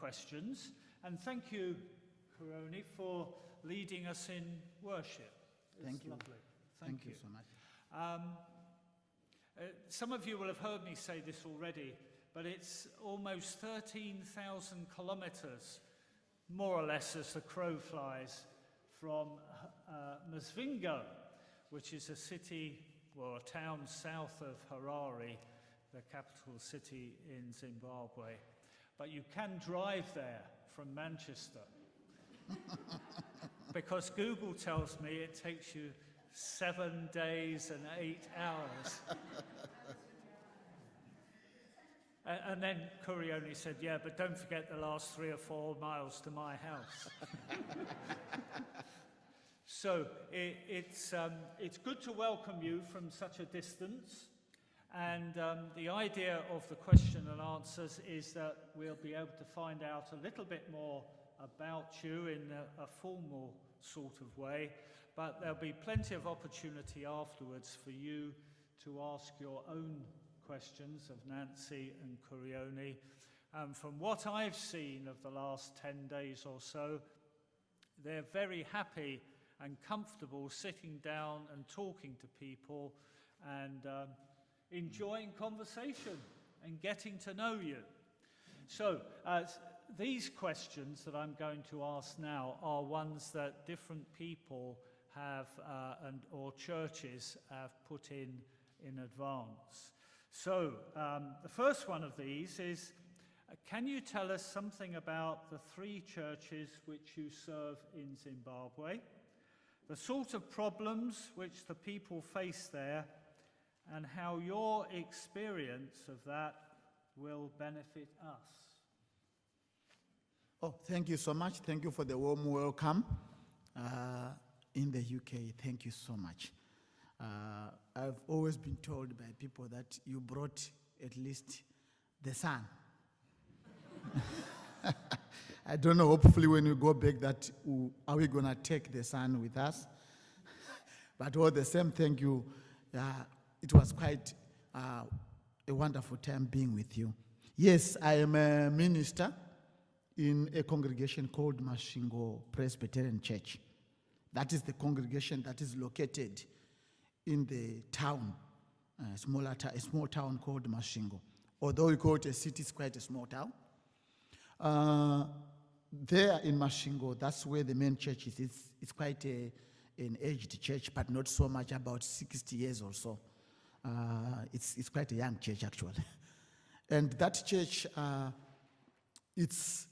questions. And thank you, Coroni, for leading us in worship. Thank you. Lovely. Thank you so much. Some of you will have heard me say this already, but it's almost 13,000 kilometers, more or less as the crow flies, from Msvingo, which is a city, or a town south of Harare, the capital city in Zimbabwe. But you can drive there from Manchester. Because Google tells me it takes you 7 days and 8 hours. And then Corioni said, yeah, but don't forget the last 3 or 4 miles to my house. So it's good to welcome you from such a distance. And the idea of the question and answers is that we'll be able to find out a little bit more about you in a formal sort of way, but there'll be plenty of opportunity afterwards for you to ask your own questions of Nancy and Corioni. From what I've seen of the last 10 days or so, they're very happy and comfortable sitting down and talking to people and enjoying conversation and getting to know you. So these questions that I'm going to ask now are ones that different people have or churches have put in advance. So the first one of these is, can you tell us something about the 3 churches which you serve in Zimbabwe, the sort of problems which the people face there, and how your experience of that will benefit us? Oh, thank you so much. Thank you for the warm welcome in the UK. Thank you so much. I've always been told by people that you brought at least the sun. I don't know, hopefully when we go back that, are we going to take the sun with us? But all the same, thank you. It was quite a wonderful time being with you. Yes, I am a minister in a congregation called Masvingo Presbyterian Church. That is the congregation that is located in the town, a small town called Masvingo. Although we call it a city, it's quite a small town. There in Masvingo, that's where the main church is. It's quite an aged church, but not so much, about 60 years or so. It's quite a young church, actually. And that church, it's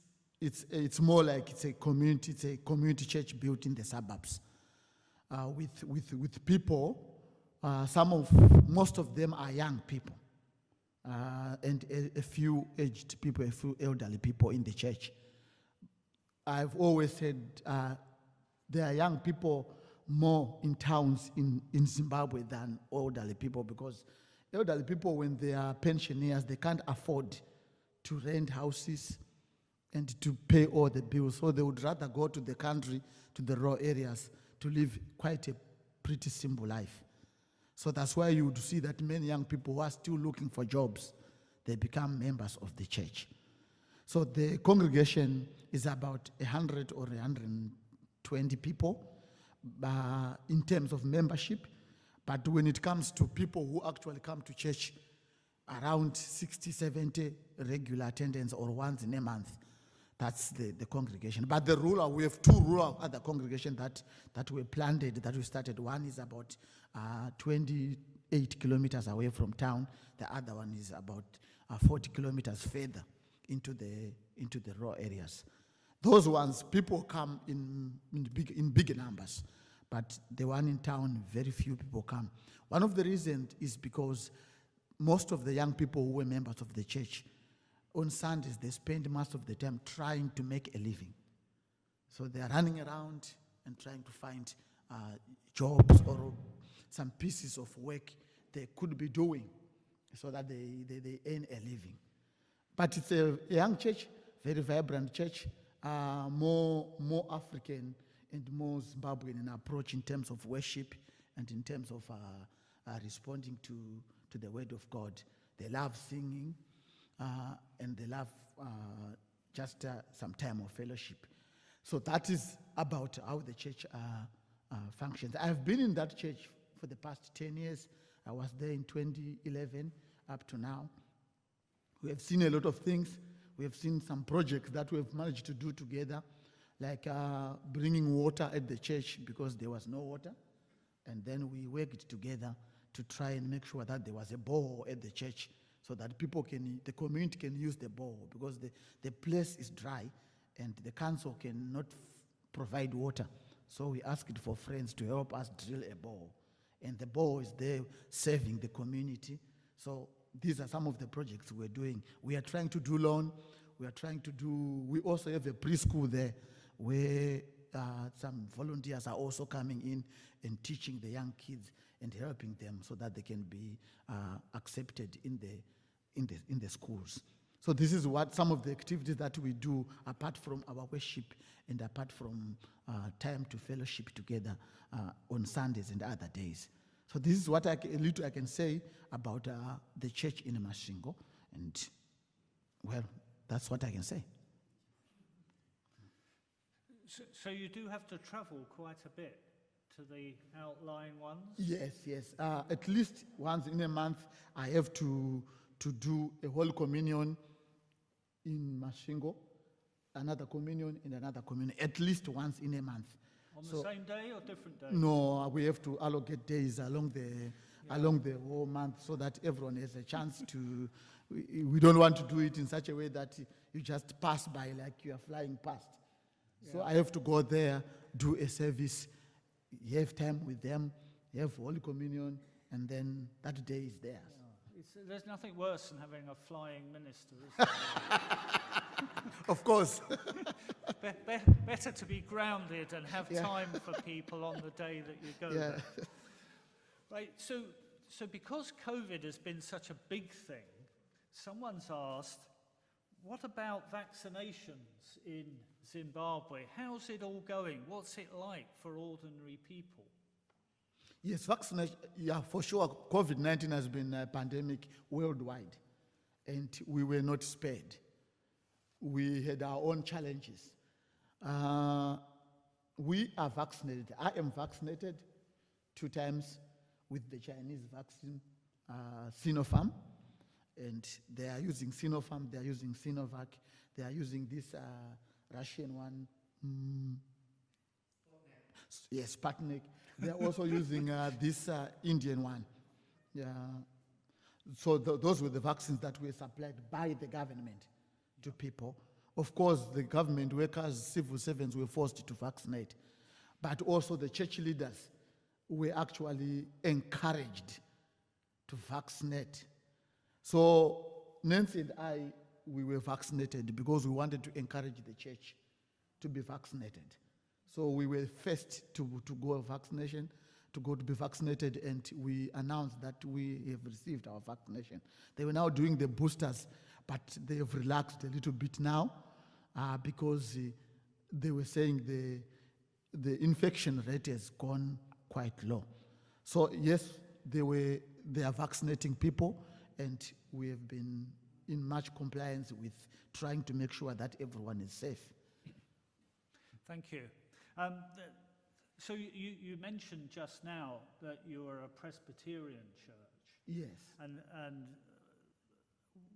more like it's a community church built in the suburbs, with people. Most of them are young people, and a few aged people, a few elderly people in the church. I've always said there are young people more in towns in Zimbabwe than elderly people, because elderly people, when they are pensioners, they can't afford to rent houses and to pay all the bills. So they would rather go to the country, to the rural areas, to live quite a pretty simple life. So that's why you would see that many young people who are still looking for jobs, they become members of the church. So the congregation is about 100 or 120 people in terms of membership. But when it comes to people who actually come to church, around 60, 70 regular attendance or once in a month. That's the congregation. But we have 2 rural other congregations that were planted, that we started. One is about 28 kilometers away from town. The other one is about 40 kilometers further into the rural areas. Those ones, people come in big numbers. But the one in town, very few people come. One of the reasons is because most of the young people who were members of the church, on Sundays, they spend most of the time trying to make a living. So they are running around and trying to find jobs or some pieces of work they could be doing so that they earn a living. But it's a young church, very vibrant church, more African and more Zimbabwean in approach in terms of worship and in terms of responding to the word of God. They love singing and they love just some time of fellowship. So that is about how the church functions. I've been in that church for the past 10 years. I was there in 2011 up to now. We have seen a lot of things. We have seen some projects that we have managed to do together, like bringing water at the church because there was no water. And then we worked together to try and make sure that there was a borehole at the church so that the community can use the borehole because the place is dry and the council cannot provide water. So we asked for friends to help us drill a borehole. And the borehole is there serving the community. So these are some of the projects we're doing. We are trying to do lawn. We also have a preschool there where some volunteers are also coming in and teaching the young kids and helping them so that they can be accepted in the schools. So this is what some of the activities that we do apart from our worship and apart from time to fellowship together on Sundays and other days. So this is what a little I can say about the church in Masvingo, and well, that's what I can say. So you do have to travel quite a bit to the outlying ones? Yes. At least once in a month, I have to do a whole communion in Masvingo, another communion in another communion, at least once in a month. On the same day or different days? No, we have to allocate days along the whole month so that everyone has a chance to. We don't want to do it in such a way that you just pass by like you are flying past. Yeah. So I have to go there, do a service, you have time with them, you have Holy Communion, and then that day is theirs. Yeah. There's nothing worse than having a flying minister, is there? Of course. Better to be grounded and have time for people on the day that you go there. Right, so because COVID has been such a big thing, someone's asked, what about vaccinations in Zimbabwe? How's it all going? What's it like for ordinary people? Yes, vaccination, for sure, COVID-19 has been a pandemic worldwide, and we were not spared. We had our own challenges. We are vaccinated. I am vaccinated 2 times with the Chinese vaccine, Sinopharm, and they are using Sinopharm, they are using Sinovac, they are using this Russian one. Yes, Sputnik. They are also using this Indian one. Yeah. So those were the vaccines that were supplied by the government to people. Of course, the government workers, civil servants were forced to vaccinate, but also the church leaders were actually encouraged to vaccinate. So Nancy and I, we were vaccinated because we wanted to encourage the church to be vaccinated. So we were first to go to be vaccinated, and we announced that we have received our vaccination. They were now doing the boosters, but they have relaxed a little bit now because they were saying the infection rate has gone quite low. So yes, they are vaccinating people, and we have been in much compliance with trying to make sure that everyone is safe. Thank you. So you mentioned just now that you are a Presbyterian church. Yes. And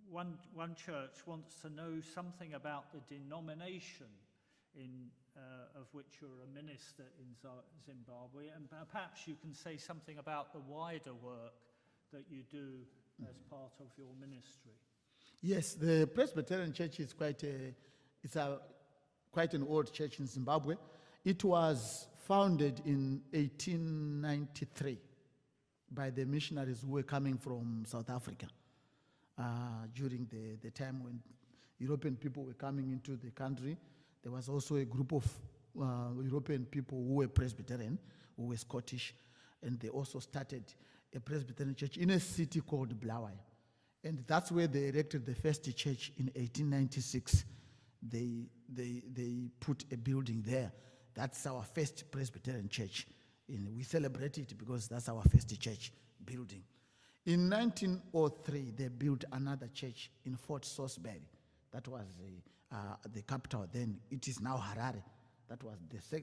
one church wants to know something about the denomination of which you're a minister in Zimbabwe, and perhaps you can say something about the wider work that you do as part of your ministry. Yes, the Presbyterian Church is quite an old church in Zimbabwe. It was founded in 1893 by the missionaries who were coming from South Africa during the time when European people were coming into the country. There was also a group of European people who were Presbyterian, who were Scottish, and they also started a Presbyterian church in a city called Blaawai. And that's where they erected the first church in 1896. They put a building there. That's our first Presbyterian church. We celebrate it because that's our first church building. In 1903, they built another church in Fort Salisbury. That was the capital then. It is now Harare. That was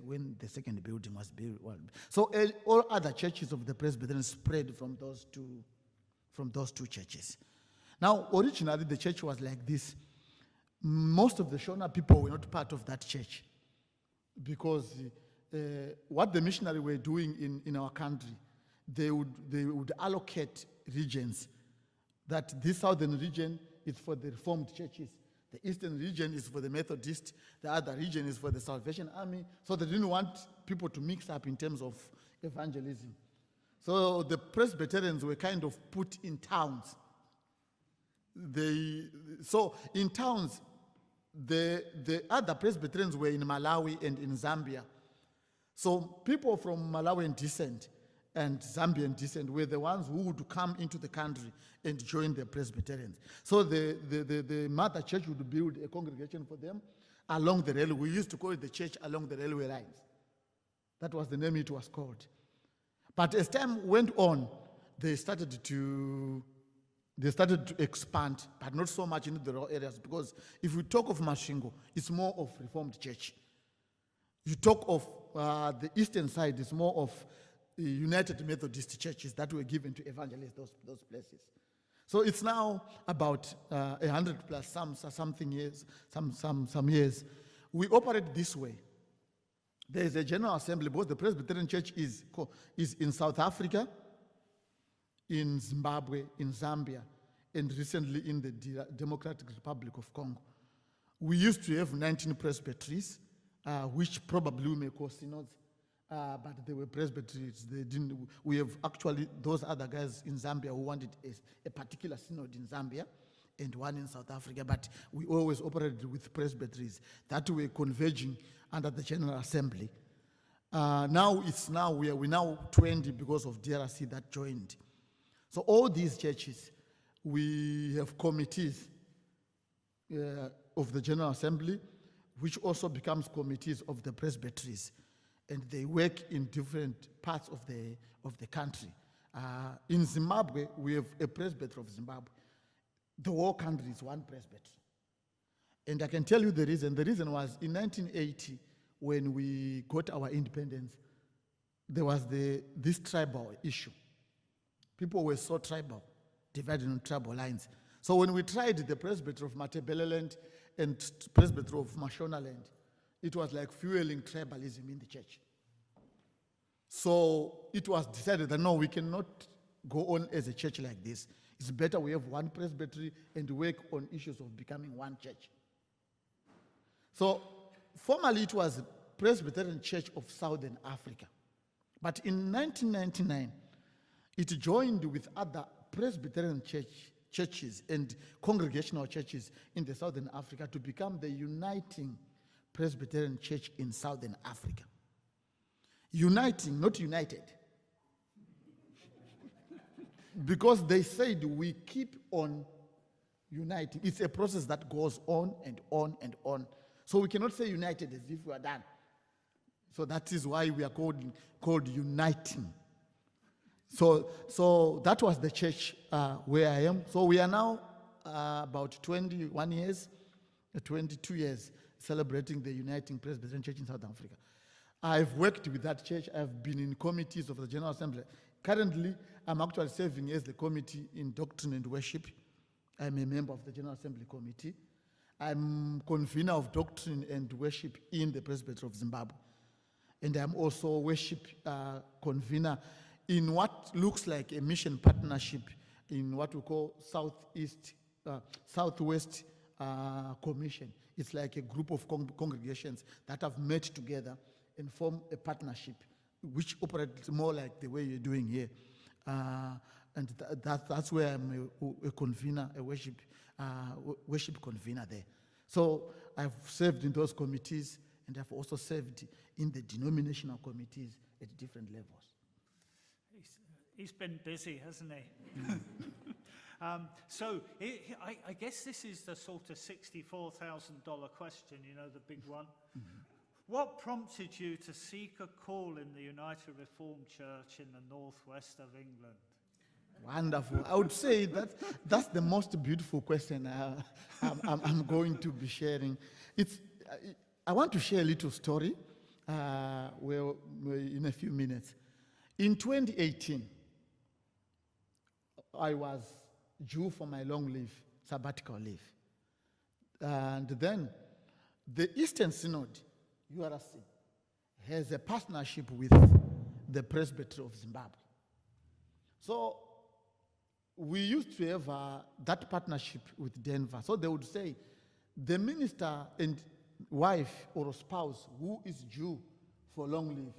when the second building was built. So all other churches of the Presbyterian spread from those two churches. Now, originally the church was like this. Most of the Shona people were not part of that church because what the missionary were doing in our country, they would allocate regions. That this southern region is for the Reformed churches. The eastern region is for the Methodist. The other region is for the Salvation Army. So they didn't want people to mix up in terms of evangelism. So the Presbyterians were kind of put in towns. So in towns, the other Presbyterians were in Malawi and in Zambia. So people from Malawian descent and Zambian descent were the ones who would come into the country and join the Presbyterians. So the mother church would build a congregation for them along the railway. We used to call it the church along the railway lines. That was the name it was called. But as time went on, they started to expand, but not so much into the rural areas, because if we talk of Masvingo, it's more of Reformed church. You talk of the eastern side, it's more of United Methodist churches that were given to evangelize those places. So it's now about 100 plus some years. We operate this way. There is a General Assembly, both the Presbyterian Church is in South Africa, in Zimbabwe, in Zambia, and recently in the Democratic Republic of Congo. We used to have 19 presbyteries, which probably we may call synods, but they were presbyteries. They didn't. We have actually those other guys in Zambia who wanted a particular synod in Zambia and one in South Africa, but we always operated with presbyteries that were converging under the General Assembly. Now we're now 20 because of DRC that joined. So all these churches, we have committees of the General Assembly, which also becomes committees of the presbyteries, and they work in different parts of the country. In Zimbabwe, we have a presbytery of Zimbabwe. The whole country is one presbytery. And I can tell you the reason. The reason was in 1980, when we got our independence, there was this tribal issue. People were so tribal, divided on tribal lines. So when we tried the presbytery of Matabeleland and presbytery of Mashonaland, it was like fueling tribalism in the church. So it was decided that no, we cannot go on as a church like this. It's better we have one presbytery and work on issues of becoming one church. So formerly it was Presbyterian Church of Southern Africa. But in 1999, it joined with other Presbyterian churches and congregational churches in the Southern Africa to become the Uniting Presbyterian Church in Southern Africa. Uniting, not united. Because they said we keep on uniting. It's a process that goes on and on and on. So we cannot say united as if we are done. So that is why we are called uniting. So that was the church where I am. So we are now about 21 years, 22 years, celebrating the Uniting Presbyterian Church in South Africa. I've worked with that church. I've been in committees of the General Assembly. Currently, I'm actually serving as the committee in Doctrine and Worship. I'm a member of the General Assembly Committee. I'm convener of Doctrine and Worship in the Presbytery of Zimbabwe. And I'm also worship convener in what looks like a mission partnership in what we call Southwest Commission. It's like a group of congregations that have met together and form a partnership which operates more like the way you're doing here. And that's where I'm a convener, a worship convener there. So I've served in those committees, and I've also served in the denominational committees at different levels. He's been busy, hasn't he? So I guess this is the sort of $64,000 question, you know, the big one. Mm-hmm. What prompted you to seek a call in the United Reformed Church in the northwest of England? Wonderful. I would say that's the most beautiful question I'm going to be sharing. I want to share a little story in a few minutes. In 2018, I was due for my long leave, sabbatical leave. And then the Eastern Synod, URC, has a partnership with the Presbytery of Zimbabwe. So we used to have that partnership with Denver. So they would say, the minister and wife or spouse who is due for long leave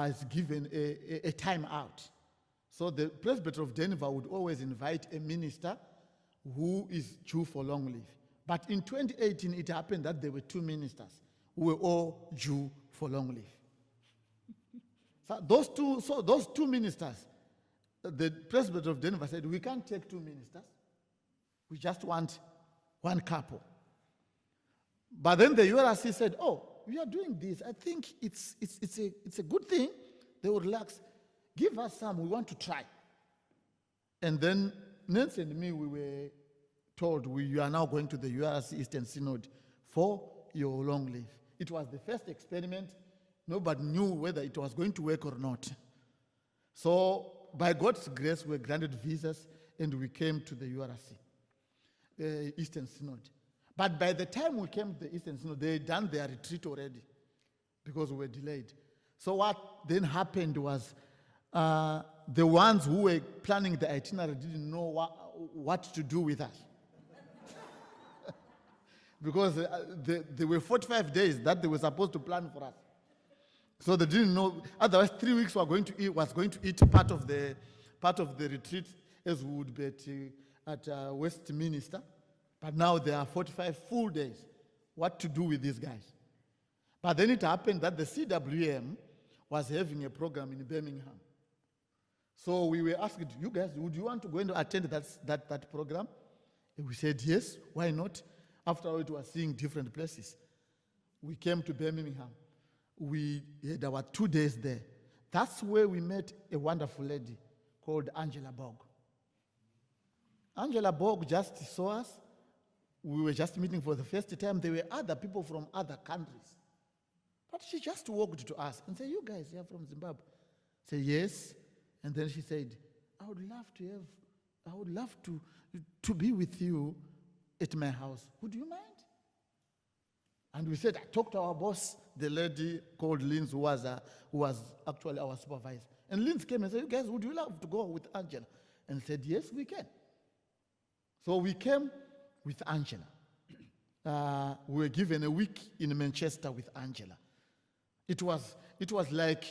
is given a time out. So the Presbytery of Denver would always invite a minister who is due for long leave. But in 2018, it happened that there were two ministers who were all due for long leave. So those two ministers, the Presbytery of Denver said, we can't take two ministers. We just want one couple. But then the URC said, oh, we are doing this. I think it's a good thing. They will relax. Give us some. We want to try. And then Nancy and me, we were told you are now going to the URC Eastern Synod for your long leave. It was the first experiment. Nobody knew whether it was going to work or not. So by God's grace, we were granted visas and we came to the URC, Eastern Synod. But by the time we came to the Eastern Synod, they had done their retreat already because we were delayed. So what then happened was the ones who were planning the itinerary didn't know what to do with us. Because there were 45 days that they were supposed to plan for us. So they didn't know. Otherwise, 3 weeks was going to eat part of the retreat as we would be at Westminster. But now there are 45 full days. What to do with these guys? But then it happened that the CWM was having a program in Birmingham. So we were asked, you guys, would you want to go and attend that program? And we said, yes, why not? After all, it was seeing different places. We came to Birmingham. We had our 2 days there. That's where we met a wonderful lady called Angela Borg. Angela Borg just saw us. We were just meeting for the first time. There were other people from other countries. But she just walked to us and said, you guys, you're from Zimbabwe. I said, yes. And then she said, I would love to be with you at my house. Would you mind? And we said, I talked to our boss, the lady called Linz, who was actually our supervisor. And Linz came and said, you guys, would you love to go with Angela? And said, yes, we can. So we came with Angela. We were given a week in Manchester with Angela. It was like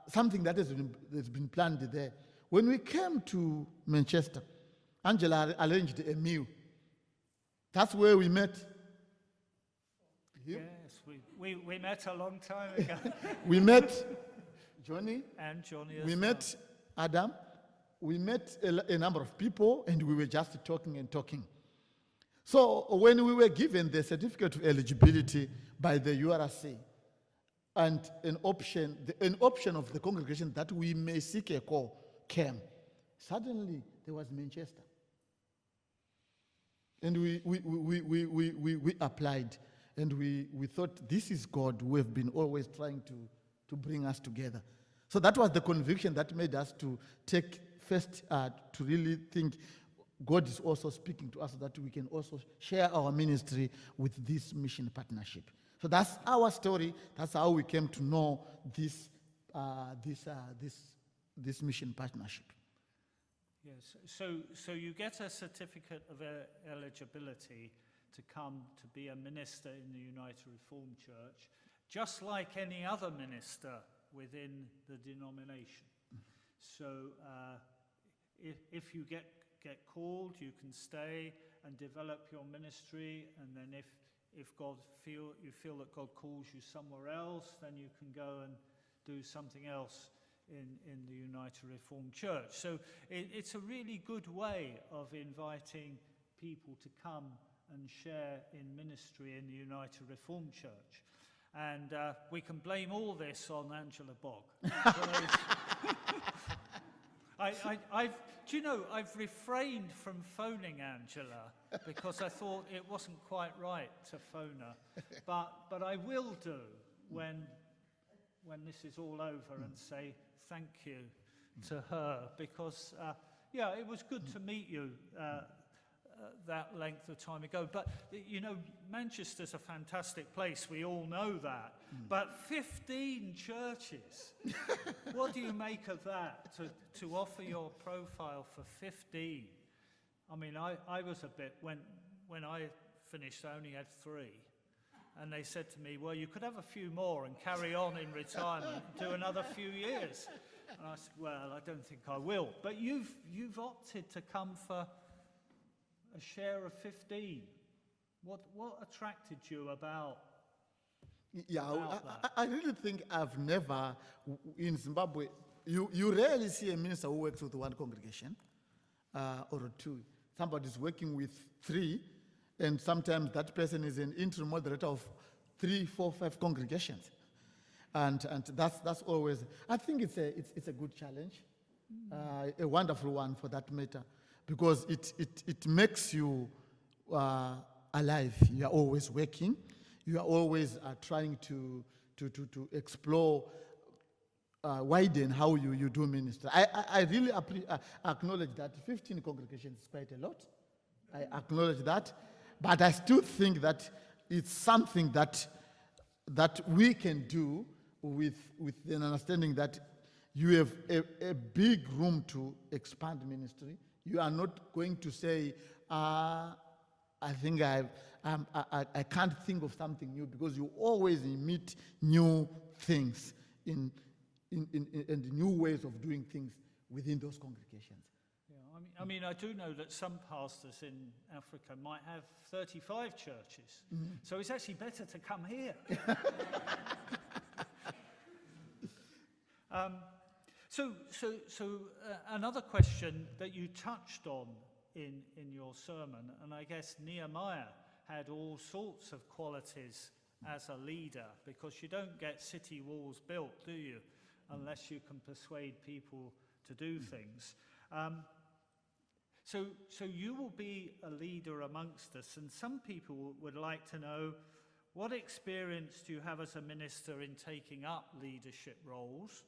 something that has been planned there. When we came to Manchester, Angela arranged a meal. That's where we met. Yes, we met a long time ago. We met Johnny. And Johnny as We well. met Adam. We met a number of people, and we were just talking and talking. So when we were given the certificate of eligibility by the URC, and an option of the congregation that we may seek a call came, suddenly there was Manchester. And we applied, and we thought, this is God who have been always trying to bring us together. So that was the conviction that made us to take first, to really think God is also speaking to us so that we can also share our ministry with this mission partnership. So that's our story. That's how we came to know this mission partnership. Yes. So you get a certificate of eligibility to come to be a minister in the United Reformed Church, just like any other minister within the denomination. So if you get called, you can stay and develop your ministry, and then if you feel that God calls you somewhere else, then you can go and do something else in the United Reformed Church. So it's a really good way of inviting people to come and share in ministry in the United Reformed Church. And we can blame all this on Angela Borg. Do you know, I've refrained from phoning Angela because I thought it wasn't quite right to phone her. But I will do when this is all over and say thank you to her because, yeah, it was good to meet you that length of time ago. But, you know, Manchester's a fantastic place. We all know that. But 15 churches. What do you make of that, to offer your profile for 15? I mean, I was a bit, when I finished, I only had 3. And they said to me, well, you could have a few more and carry on in retirement, do another few years. And I said, well, I don't think I will. But you've opted to come for a share of 15. What attracted you about that? I really think I've never, in Zimbabwe, you rarely see a minister who works with one congregation or 2. Somebody's working with 3, and sometimes that person is an interim moderator of 3, 4, 5 congregations. And that's always, I think it's a good challenge, a wonderful one for that matter, because it makes you alive. You are always working. You are always trying to explore, widen how you do ministry. I really acknowledge that 15 congregations is quite a lot. I acknowledge that. But I still think that it's something that we can do with an understanding that you have a big room to expand ministry. You are not going to say, I think I can't think of something new, because you always meet new things and new ways of doing things within those congregations. Yeah, I mean, I do know that some pastors in Africa might have 35 churches, so it's actually better to come here. So another question that you touched on in your sermon, and I guess Nehemiah had all sorts of qualities as a leader, because you don't get city walls built, do you, unless you can persuade people to do things. So you will be a leader amongst us, and some people would like to know, what experience do you have as a minister in taking up leadership roles?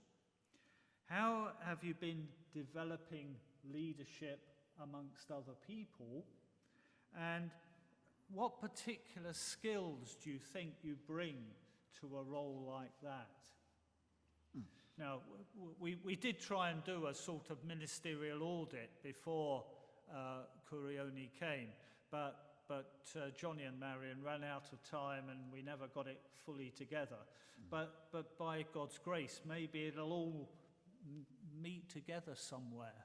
How have you been developing leadership amongst other people? And what particular skills do you think you bring to a role like that? Now, we did try and do a sort of ministerial audit before Kurioni came, but Johnny and Marion ran out of time and we never got it fully together. But by God's grace, maybe it'll all meet together somewhere.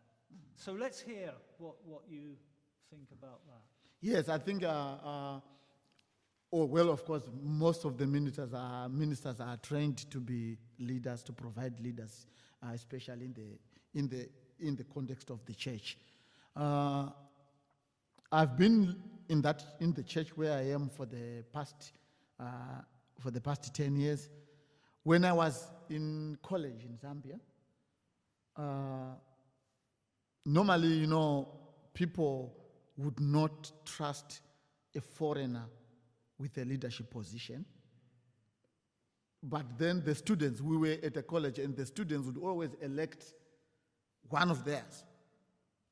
So let's hear what you think about that. Yes, I think, well, of course, most of the ministers are trained to be leaders, to provide leaders, especially in the context of the church. I've been in the church where I am for the past 10 years. When I was in college in Zambia, normally, you know, people would not trust a foreigner with a leadership position. But then the students, we were at a college, and the students would always elect one of theirs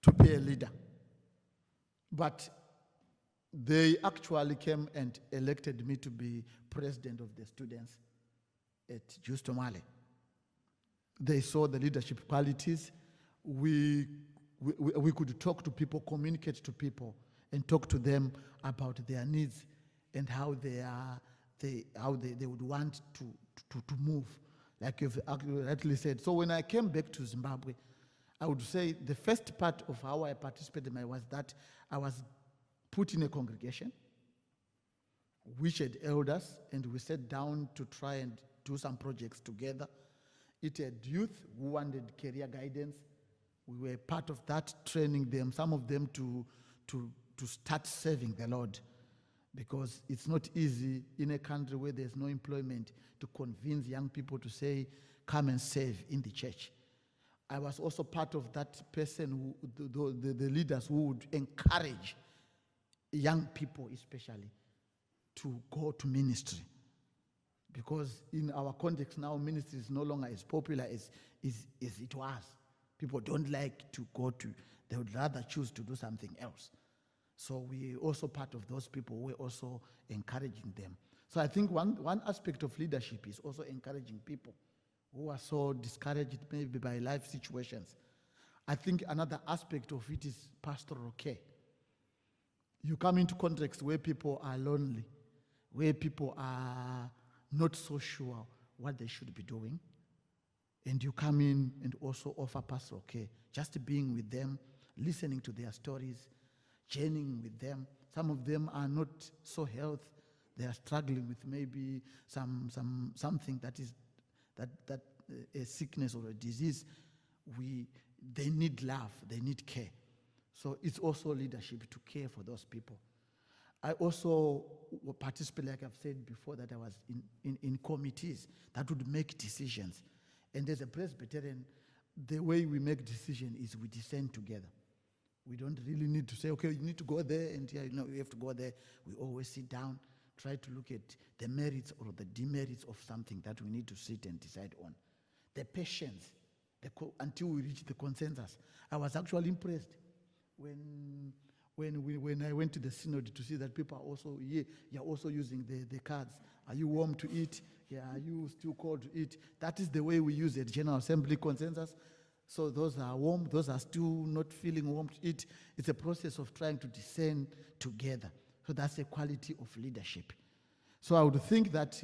to be a leader. But they actually came and elected me to be president of the students at Justomale. They saw the leadership qualities. We could talk to people, communicate to people, and talk to them about their needs and how they would want to move, like you've rightly said. So when I came back to Zimbabwe, I would say the first part of how I participated was that I was put in a congregation which had elders, and we sat down to try and do some projects together. It had youth who wanted career guidance. We were part of that, training them, some of them to start serving the Lord, because it's not easy in a country where there's no employment to convince young people to say, come and serve in the church. I was also part of that person, the leaders who would encourage young people especially to go to ministry. Because in our context now, ministry is no longer as popular as it was. People don't like to go to, they would rather choose to do something else. So we also part of those people, we're also encouraging them. So I think one aspect of leadership is also encouraging people who are so discouraged maybe by life situations. I think another aspect of it is pastoral care. You come into contexts where people are lonely, where people are not so sure what they should be doing, and you come in and also offer pastoral care, just being with them, listening to their stories, journeying with them. Some of them are not so healthy. They are struggling with maybe something that is a sickness or a disease. They need love, they need care. So it's also leadership to care for those people. I also participate, like I've said before, that I was in committees that would make decisions. And as a Presbyterian, the way we make decisions is we descend together. We don't really need to say, okay, you need to go there, and yeah, you have to go there. We always sit down, try to look at the merits or the demerits of something that we need to sit and decide on. The patience, until we reach the consensus. I was actually impressed when I went to the synod to see that people are also here, you're also using the cards. Are you warm to eat? Yeah, are you still cold to eat? That is the way we use it, General Assembly consensus. So those are warm, those are still not feeling warm to eat. It's a process of trying to discern together. So that's a quality of leadership. So I would think that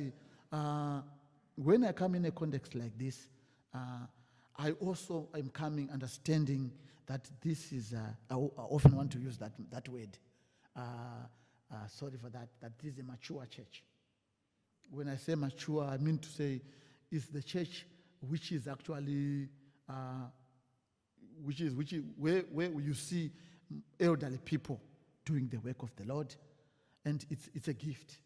when I come in a context like this, I also am coming understanding that this is, I often want to use that word, sorry for that this is a mature church. When I say mature, I mean to say it's the church which is actually, where you see elderly people doing the work of the Lord, and it's a gift.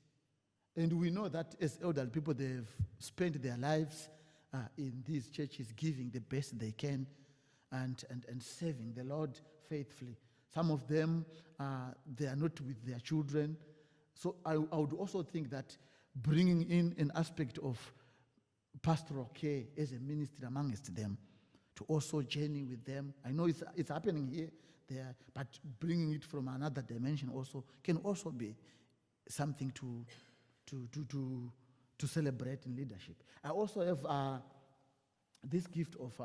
And we know that as elderly people, they've spent their lives in these churches giving the best they can and serving the Lord faithfully. Some of them, they are not with their children. So I would also think that bringing in an aspect of pastoral care as a ministry amongst them, to also journey with them. I know it's happening here, there, but bringing it from another dimension also can also be something to celebrate in leadership. I also have this gift of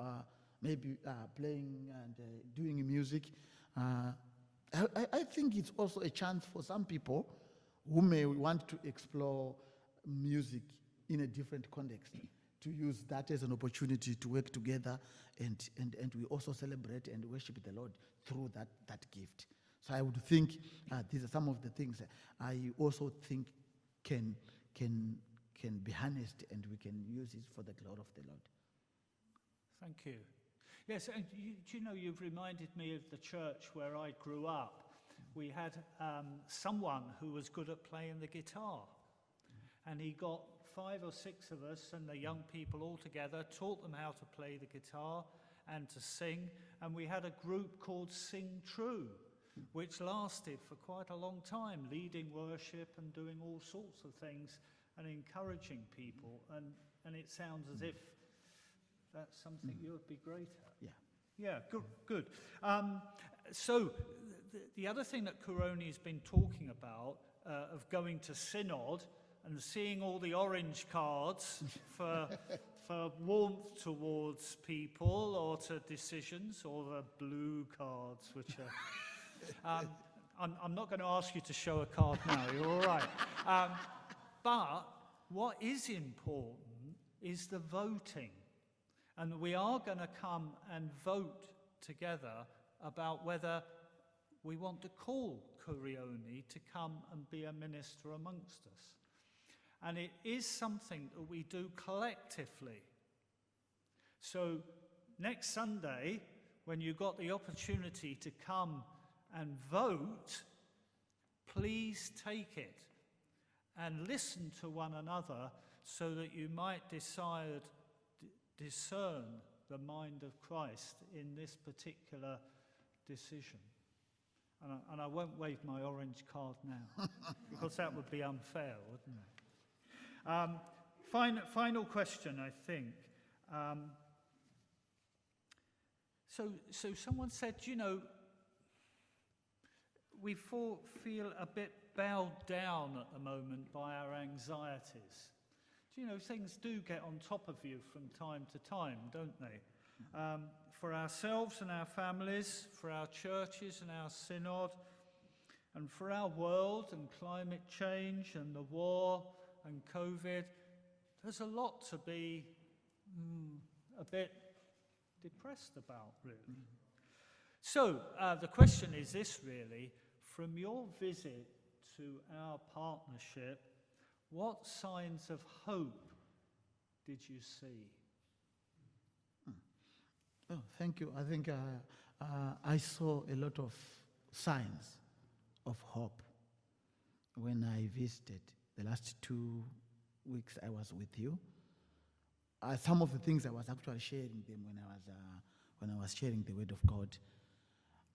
maybe playing and doing music. I think it's also a chance for some people who may want to explore music in a different context, to use that as an opportunity to work together, and we also celebrate and worship the Lord through that gift. So I would think these are some of the things I also think can be harnessed, and we can use it for the glory of the Lord. Thank you. Yes, and you've reminded me of the church where I grew up. We had someone who was good at playing the guitar, and he got 5 or 6 of us and the young people all together, taught them how to play the guitar and to sing, and we had a group called Sing True, which lasted for quite a long time, leading worship and doing all sorts of things and encouraging people, and it sounds as if that's something you would be great at. Yeah, good. So the other thing that Kuroni has been talking about, of going to synod and seeing all the orange cards for warmth towards people or to decisions, or the blue cards, which are... I'm not going to ask you to show a card now, you're all right. But what is important is the voting. And we are going to come and vote together about whether we want to call Kurioni to come and be a minister amongst us. And it is something that we do collectively. So next Sunday, when you've got the opportunity to come and vote, please take it and listen to one another so that you might discern the mind of Christ in this particular decision. And I won't wave my orange card now, because that would be unfair, wouldn't it? Final question, I think. So someone said, we feel a bit bowed down at the moment by our anxieties. Things do get on top of you from time to time, don't they? For ourselves and our families, for our churches and our synod, and for our world and climate change and the war and COVID, there's a lot to be a bit depressed about, really. So the question is this, really: from your visit to our partnership, what signs of hope did you see? Oh, thank you. I think I saw a lot of signs of hope when I visited. The last 2 weeks I was with you. Some of the things I was actually sharing them when I was sharing the Word of God.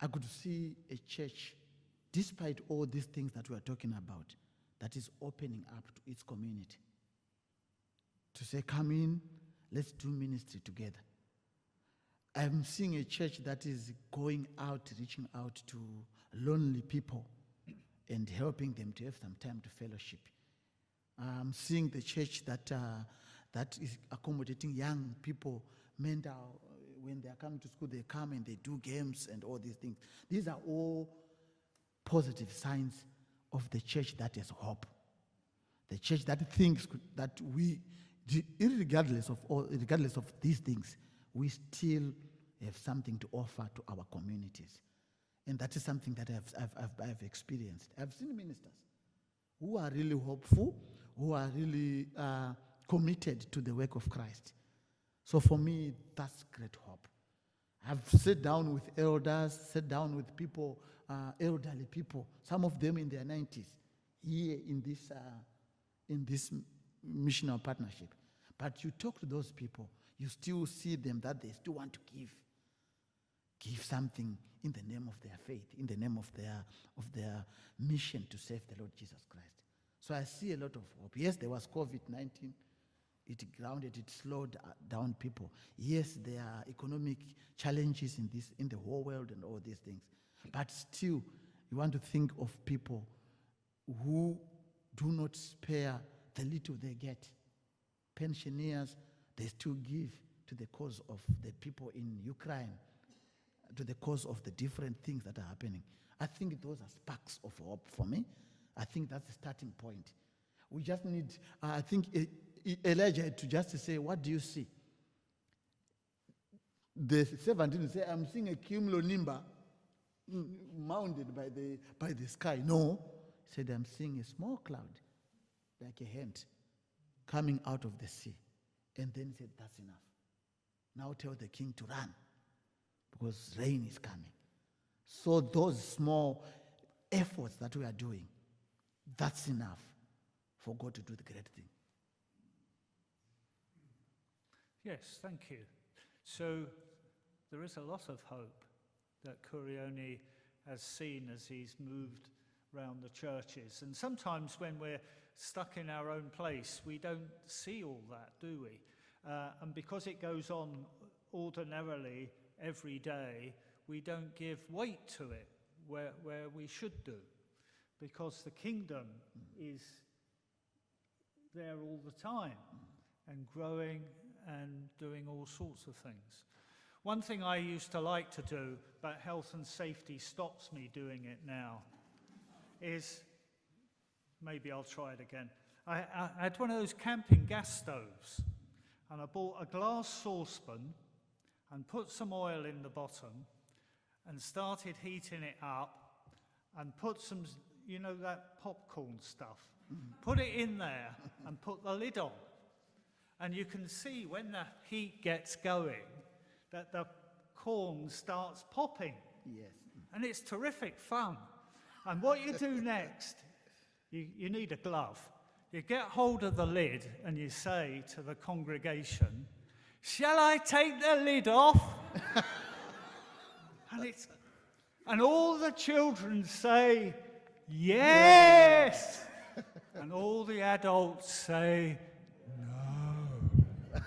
I could see a church, despite all these things that we are talking about, that is opening up to its community. To say, come in, let's do ministry together. I'm seeing a church that is going out, reaching out to lonely people and helping them to have some time to fellowship. I'm seeing the church that is accommodating young people, mental. When they are coming to school, they come and they do games and all these things. These are all positive signs of the church that has hope. The church that thinks that we, regardless of these things, we still have something to offer to our communities. And that is something that I've experienced. I've seen ministers who are really hopeful, who are really committed to the work of Christ. So for me, that's great hope. I've sat down with elders, sat down with people, elderly people, some of them in their 90s, here in this missional partnership. But you talk to those people, you still see them that they still want to give something in the name of their faith, in the name of their mission to serve the Lord Jesus Christ. So I see a lot of hope. Yes, there was COVID-19. It grounded, it slowed down people. Yes, there are economic challenges in the whole world and all these things. But still, you want to think of people who do not spare the little they get. Pensioners, they still give to the cause of the people in Ukraine, to the cause of the different things that are happening. I think those are sparks of hope for me. I think that's the starting point. We just need, I think Elijah had to just say, what do you see? The servant didn't say, I'm seeing a cumulonimbus mounted by the sky. No. He said, I'm seeing a small cloud, like a hand, coming out of the sea. And then he said, that's enough. Now tell the king to run, because rain is coming. So those small efforts that we are doing, that's enough for God to do the great thing. Yes, thank you. So there is a lot of hope that Kurioni has seen as he's moved around the churches. And sometimes when we're stuck in our own place, we don't see all that, do we? And because it goes on ordinarily every day, we don't give weight to it where we should do, because the kingdom is there all the time and growing and doing all sorts of things. One thing I used to like to do, but health and safety stops me doing it now, is, maybe I'll try it again. I had one of those camping gas stoves, and I bought a glass saucepan and put some oil in the bottom and started heating it up and put some, that popcorn stuff, put it in there and put the lid on. And you can see when the heat gets going that the corn starts popping. Yes. And it's terrific fun. And what you do next, you need a glove. You get hold of the lid and you say to the congregation, shall I take the lid off? And all the children say, yes. And all the adults say, no.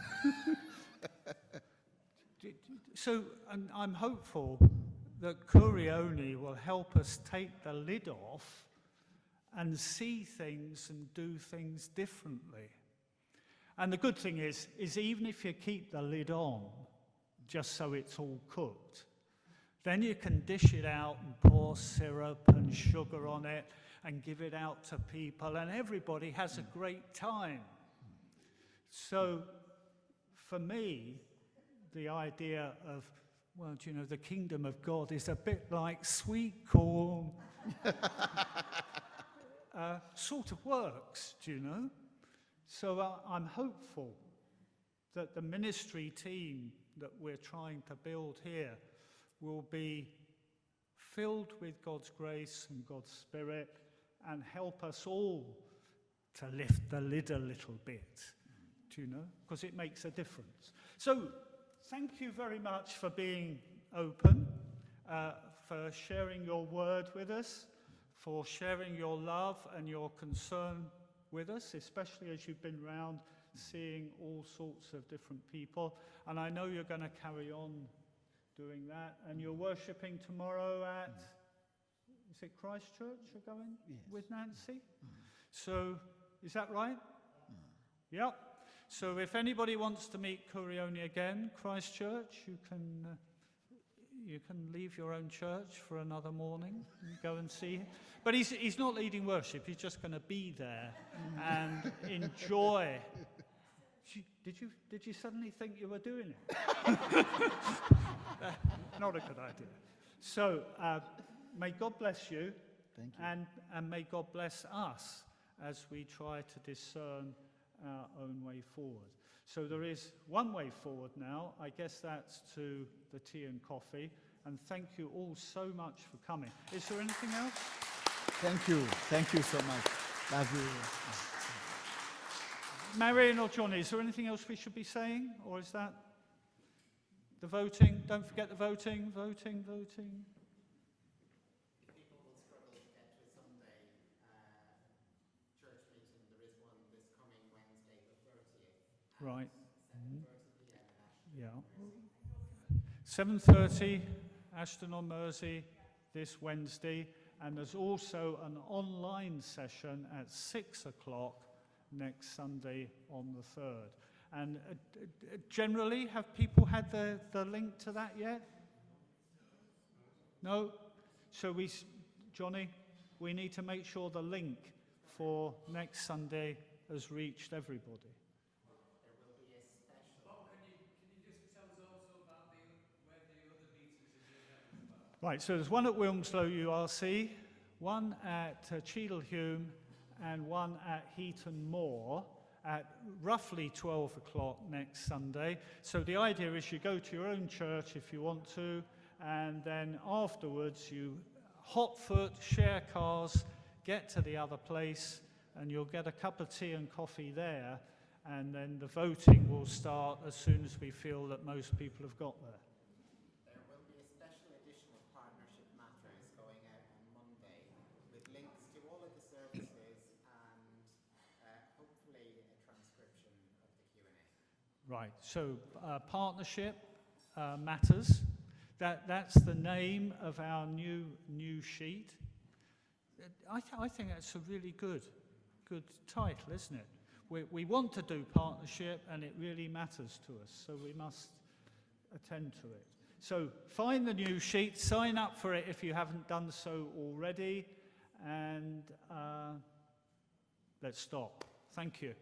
So I'm hopeful that Curione will help us take the lid off and see things and do things differently. And the good thing is even if you keep the lid on, just so it's all cooked, then you can dish it out and pour syrup and sugar on it and give it out to people, and everybody has a great time. So for me, the idea of, well, do you know, the kingdom of God is a bit like sweet corn. Sort of works, do you know? So I'm hopeful that the ministry team that we're trying to build here will be filled with God's grace and God's Spirit and help us all to lift the lid a little bit, do you know? Because it makes a difference. So thank you very much for being open, for sharing your word with us, for sharing your love and your concern with us, especially as you've been round seeing all sorts of different people. And I know you're going to carry on doing that. And you're worshipping tomorrow at, is it Christchurch you're going? Yes. With Nancy? So, is that right? Yep. So if anybody wants to meet Curione again, Christchurch, you can leave your own church for another morning and go and see him. But he's not leading worship. He's just going to be there and enjoy. Did you suddenly think you were doing it? Not a good idea. So may God bless you. Thank you. And may God bless us as we try to discern our own way forward. So there is one way forward now. I guess that's to the tea and coffee. And thank you all so much for coming. Is there anything else? Thank you. Thank you so much. Love you. Marion or Johnny, is there anything else we should be saying? Or is that the voting? Don't forget the voting, voting, voting. People will struggle to get to a Sunday church meeting. There is one this coming Wednesday, the 30th. Right. 7:30 p.m. in Ashton. Yeah. 7:30, Ashton-on-Mersey, this Wednesday. And there's also an online session at 6 o'clock next Sunday on the 3rd. And generally, have people had the link to that yet? No? So Johnny, we need to make sure the link for next Sunday has reached everybody. There will be a special. Bob, can you just tell us also about where the other meetings are being held as well? Right, so there's one at Wilmslow URC, one at Cheadlehume, and one at Heaton Moor at roughly 12 o'clock next Sunday. So the idea is you go to your own church if you want to, and then afterwards you hot foot, share cars, get to the other place, and you'll get a cup of tea and coffee there, and then the voting will start as soon as we feel that most people have got there. There will be a special edition of Partnership Matters going out on Monday with links to all of the services and hopefully a transcription of the Q&A. Right, so Partnership Matters, that's the name of our new sheet. I think that's a really good title, isn't it? We want to do partnership and it really matters to us, so we must attend to it. So find the new sheet, sign up for it if you haven't done so already, and let's stop. Thank you.